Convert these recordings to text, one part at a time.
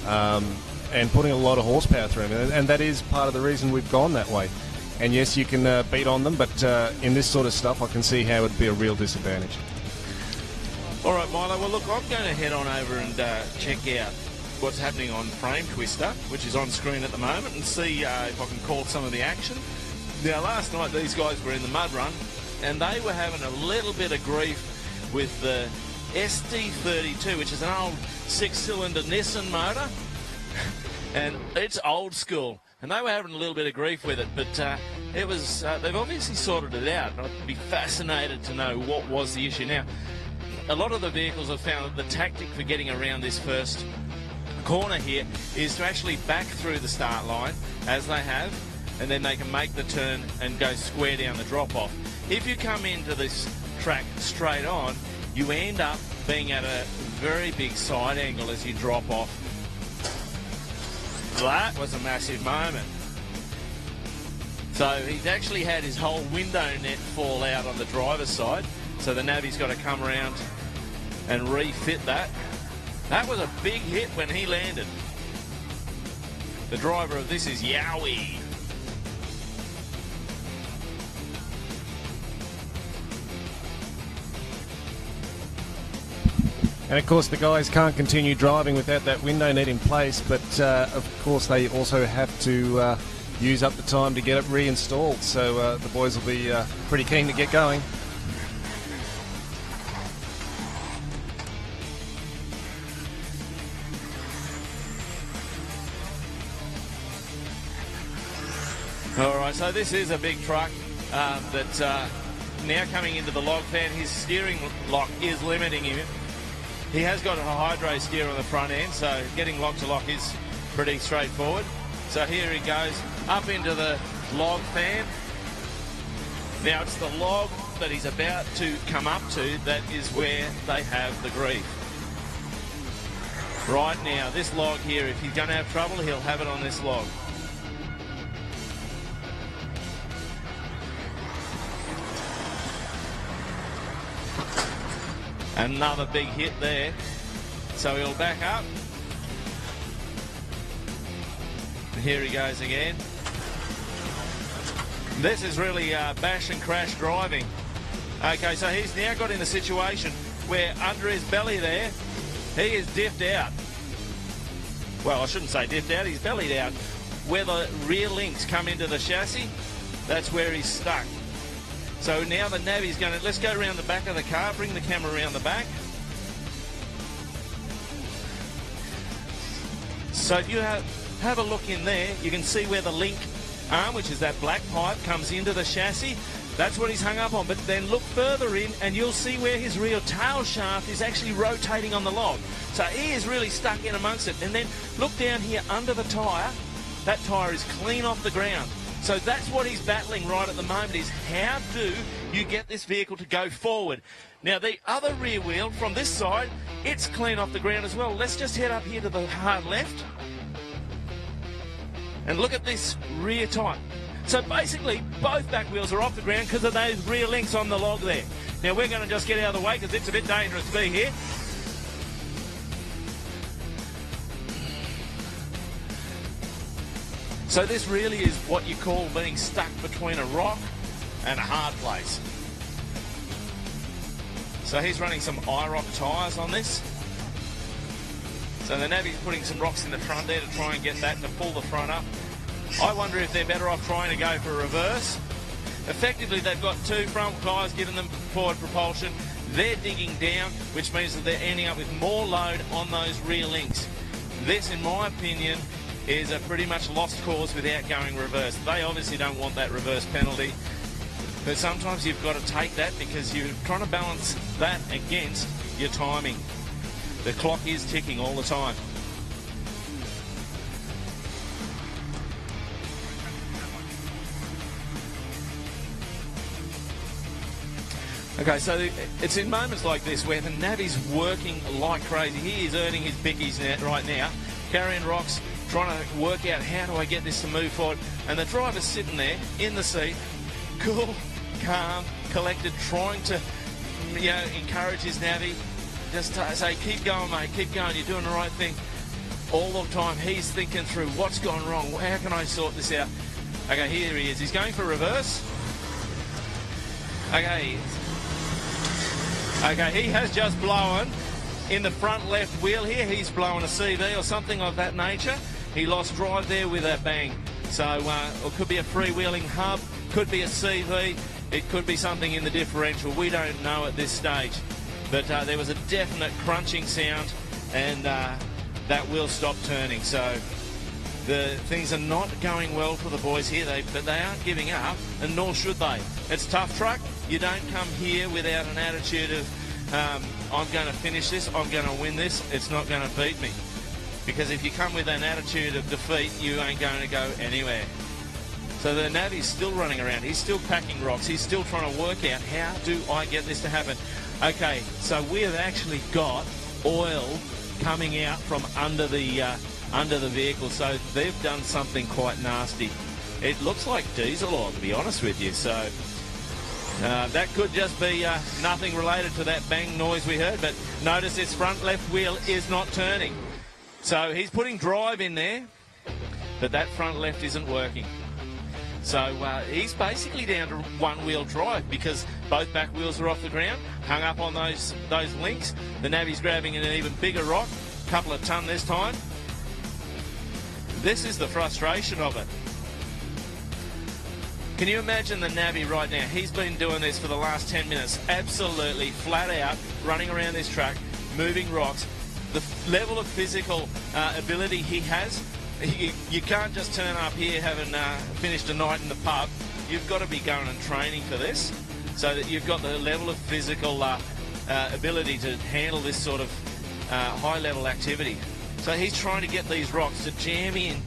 and putting a lot of horsepower through them. And that is part of the reason we've gone that way. And yes, you can beat on them, but in this sort of stuff, I can see how it would be a real disadvantage. All right, Milo. Well, look, I'm going to head on over and check out what's happening on Frame Twister, which is on screen at the moment, and see if I can call some of the action. Now, last night, these guys were in the mud run, and they were having a little bit of grief with the SD32, which is an old 6-cylinder Nissan motor, and it's old school. And they were having a little bit of grief with it, but it was they've obviously sorted it out. I'd be fascinated to know what was the issue. Now, a lot of the vehicles have found that the tactic for getting around this first corner here is to actually back through the start line, as they have, and then they can make the turn and go square down the drop-off. If you come into this track straight on, you end up being at a very big side angle as you drop off. That was a massive moment. So he's actually had his whole window net fall out on the driver's side, so the Navi's got to come around and refit that. That was a big hit when he landed. The driver of this is Yowie. And of course the guys can't continue driving without that window net in place, but of course they also have to use up the time to get it reinstalled, so the boys will be pretty keen to get going. Alright, so this is a big truck that now coming into the log fan, his steering lock is limiting him. He has got a hydro steer on the front end, so getting lock to lock is pretty straightforward. So here he goes up into the log fan. Now it's the log that he's about to come up to that is where they have the grief. Right now, this log here, if he's going to have trouble, he'll have it on this log. Another big hit there. So he'll back up. And here he goes again. This is really bash and crash driving. Okay, so he's now got in a situation where under his belly there, he is diffed out. Well, I shouldn't say diffed out, he's bellied out. Where the rear links come into the chassis, that's where he's stuck. So now the Navi's going to, let's go around the back of the car, bring the camera around the back. So if you have a look in there, you can see where the link arm, which is that black pipe, comes into the chassis. That's what he's hung up on, but then look further in and you'll see where his rear tail shaft is actually rotating on the log. So he is really stuck in amongst it. And then look down here under the tyre. That tyre is clean off the ground. So that's what he's battling right at the moment, is how do you get this vehicle to go forward? Now, the other rear wheel from this side, it's clean off the ground as well. Let's just head up here to the hard left. And look at this rear tyre. So basically, both back wheels are off the ground because of those rear links on the log there. Now, we're going to just get out of the way because it's a bit dangerous to be here. So this really is what you call being stuck between a rock and a hard place. So he's running some IROC tyres on this. So the Navi's putting some rocks in the front there to try and get that to pull the front up. I wonder if they're better off trying to go for a reverse. Effectively, they've got two front tyres giving them forward propulsion. They're digging down, which means that they're ending up with more load on those rear links. This, in my opinion, is a pretty much lost cause without going reverse. They obviously don't want that reverse penalty, but sometimes you've got to take that because you're trying to balance that against your timing. The clock is ticking all the time. Okay, so it's in moments like this where the Navi's working like crazy. He is earning his bickies right now, carrying rocks, trying to work out how do I get this to move forward. And the driver's sitting there in the seat, cool, calm, collected, trying to, encourage his Navi. Just say, keep going, mate, keep going, you're doing the right thing. all the time he's thinking through what's gone wrong. How can I sort this out? Okay, here he is. He's going for reverse. Okay, he has just blown in the front left wheel here. He's blown a CV or something of that nature. He lost drive there with a bang. So it could be a freewheeling hub, could be a CV, it could be something in the differential. We don't know at this stage. But there was a definite crunching sound, and that wheel stopped turning. So the things are not going well for the boys here, but they aren't giving up, and nor should they. It's tough truck. You don't come here without an attitude of, I'm going to finish this, I'm going to win this, it's not going to beat me. Because if you come with an attitude of defeat, you ain't going to go anywhere. So the Navy's still running around. He's still packing rocks. He's still trying to work out, how do I get this to happen? Okay, so we have actually got oil coming out from under the vehicle. So they've done something quite nasty. It looks like diesel oil, to be honest with you. So that could just be nothing related to that bang noise we heard. But notice this front left wheel is not turning. So he's putting drive in there, but that front left isn't working. So he's basically down to one-wheel drive because both back wheels are off the ground, hung up on those links. The Navy's grabbing an even bigger rock, couple of ton this time. This is the frustration of it. Can you imagine the Navy right now? He's been doing this for the last 10 minutes, absolutely flat out, running around this track, moving rocks. The level of physical ability he has, you can't just turn up here having finished a night in the pub. You've got to be going and training for this so that you've got the level of physical ability to handle this sort of high-level activity. So he's trying to get these rocks to jam in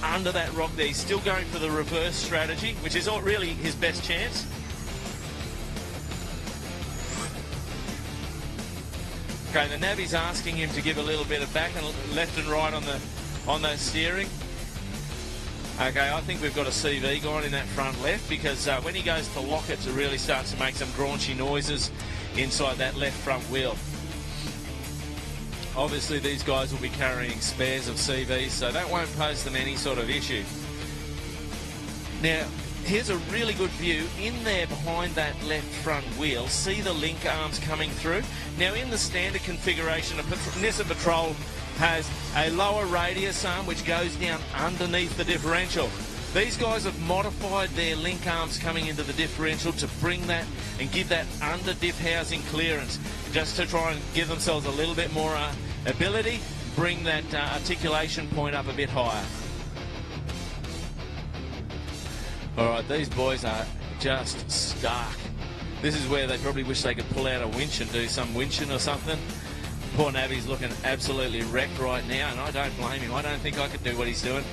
under that rock there. He's still going for the reverse strategy, which is really his best chance. Okay, the Navy's asking him to give a little bit of back and left and right on the steering. Okay, I think we've got a CV going in that front left because when he goes to lock it, it really starts to make some graunchy noises inside that left front wheel. Obviously, these guys will be carrying spares of CVs, so that won't pose them any sort of issue. Now, here's a really good view in there behind that left front wheel. See the link arms coming through? Now, in the standard configuration, a Nissan Patrol has a lower radius arm which goes down underneath the differential. These guys have modified their link arms coming into the differential to bring that and give that under diff housing clearance, just to try and give themselves a little bit more ability, bring that articulation point up a bit higher. All right, these boys are just stuck. This is where they probably wish they could pull out a winch and do some winching or something. Poor Navy's looking absolutely wrecked right now, and I don't blame him. I don't think I could do what he's doing.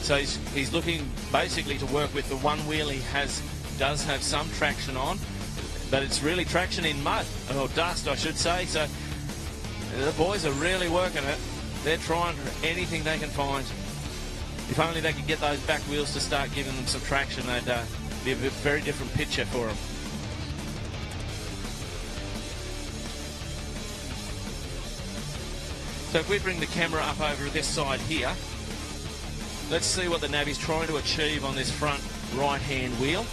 So he's looking basically to work with the one wheel he does have some traction on, but it's really traction in mud, or dust I should say. So the boys are really working it. They're trying anything they can find. If only they could get those back wheels to start giving them some traction, they'd be a very different picture for them. So if we bring the camera up over this side here, let's see what the Navy's trying to achieve on this front right-hand wheel.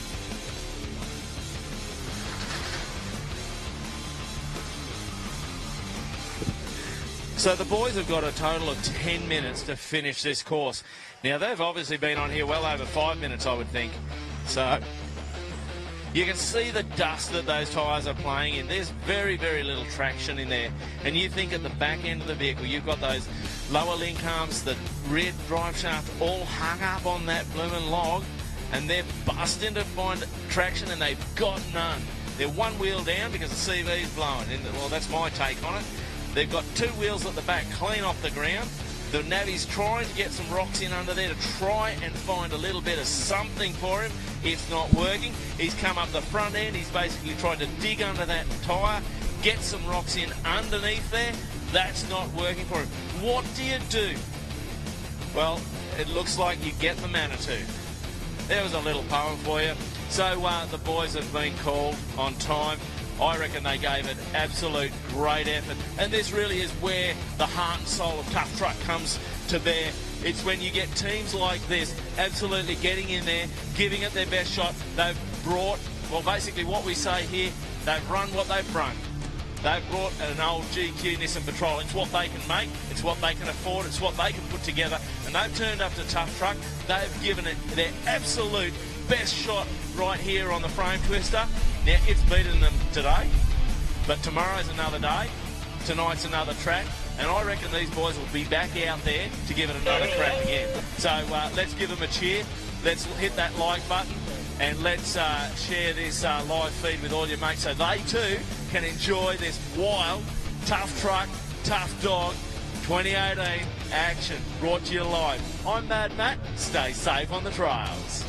So the boys have got a total of 10 minutes to finish this course. Now, they've obviously been on here well over 5 minutes, I would think. So you can see the dust that those tyres are playing in. There's very, very little traction in there. And you think at the back end of the vehicle, you've got those lower link arms, the rear drive shaft all hung up on that blooming log, and they're busting to find traction, and they've got none. They're one wheel down because the CV's blowing. Well, that's my take on it. They've got two wheels at the back clean off the ground. The Navy's trying to get some rocks in under there to try and find a little bit of something for him. It's not working. He's come up the front end. He's basically tried to dig under that tyre, get some rocks in underneath there. That's not working for him. What do you do? Well, it looks like you get the Manitou. There was a little poem for you. So the boys have been called on time I reckon they gave it absolute great effort. And this really is where the heart and soul of Tough Truck comes to bear. It's when you get teams like this absolutely getting in there, giving it their best shot. They've brought, well, basically what we say here, they've run what they've brung. They've brought an old GQ Nissan Patrol. It's what they can make, it's what they can afford, it's what they can put together. And they've turned up to Tough Truck. They've given it their absolute best shot right here on the Frame Twister. Now, it's beaten them today, but tomorrow's another day. Tonight's another track. And I reckon these boys will be back out there to give it another crack again. So let's give them a cheer. Let's hit that like button. And let's share this live feed with all your mates so they too can enjoy this wild, Tough Truck, Tough Dog 2018 action brought to you live. I'm Mad Matt. Stay safe on the trails.